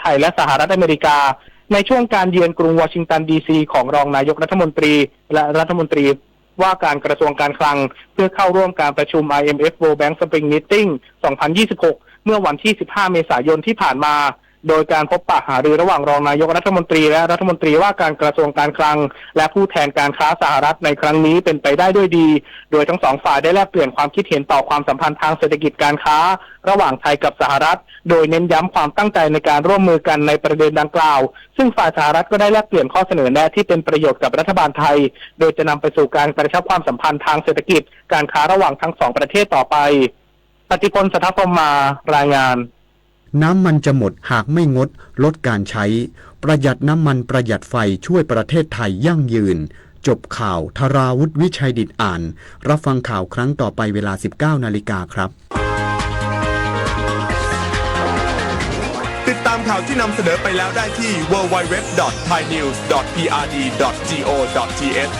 ไทยและสหรัฐอเมริกาในช่วงการเยือนกรุงวอชิงตันดีซีของรองนายกรัฐมนตรีและรัฐมนตรีว่าการกระทรวงการคลังเพื่อเข้าร่วมการประชุม IMF World Bank Spring Meeting 2026 เมื่อวันที่ 15 เมษายนที่ผ่านมาโดยการพบปะหารือระหว่างรองนายกรัฐมนตรีและรัฐมนตรีว่าการกระทรวงการคลังและผู้แทนการค้าสหรัฐในครั้งนี้เป็นไปได้ด้วยดีโดยทั้งสองฝ่ายได้แลกเปลี่ยนความคิดเห็นต่อความสัมพันธ์ทางเศรษฐกิจการค้าระหว่างไทยกับสหรัฐโดยเน้นย้ำความตั้งใจในการร่วมมือกันในประเด็นดังกล่าวซึ่งฝ่ายสหรัฐก็ได้แลกเปลี่ยนข้อเสนอแนะที่เป็นประโยชน์กับรัฐบาลไทยโดยจะนำไปสู่การกระชับความสัมพันธ์ทางเศรษฐกิจการค้าระหว่างทั้งสองประเทศต่อไปปฏิพล สัทธพรหมมารายงานน้ำมันจะหมดหากไม่งดลดการใช้ประหยัดน้ำมันประหยัดไฟช่วยประเทศไทยยั่งยืนจบข่าวธราวุฒิวิชัยดิษฐ์อ่านรับฟังข่าวครั้งต่อไปเวลา 19 นาฬิกาครับติดตามข่าวที่นำเสนอไปแล้วได้ที่ www.thainews.prd.go.th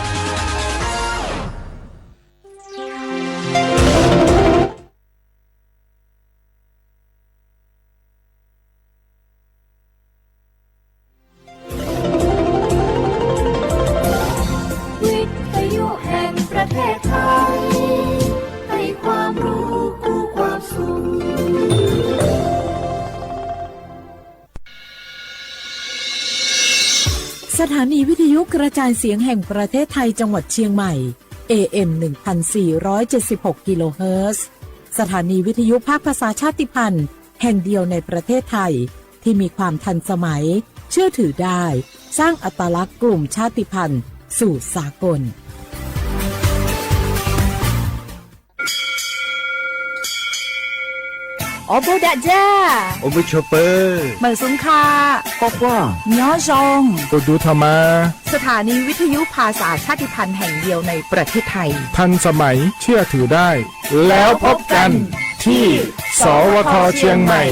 สถานีวิทยุกระจายเสียงแห่งประเทศไทยจังหวัดเชียงใหม่ AM 1476 กิโลเฮิรตซ์สถานีวิทยุภาคภาษาชาติพันธุ์แห่งเดียวในประเทศไทยที่มีความทันสมัยเชื่อถือได้สร้างอัตลักษณ์กลุ่มชาติพันธุ์สู่สากล我不打架，我不ชอปเปอร์ เหมือนสุนคา ก็ว่า ย้อจง ตัวดูธรรมาสถานีวิทยุภาษาชาติพันธุ์แห่งเดียวในประเทศไทยทันสมัยเชื่อถือได้แล้วพบกันที่สวทเชียงใหม่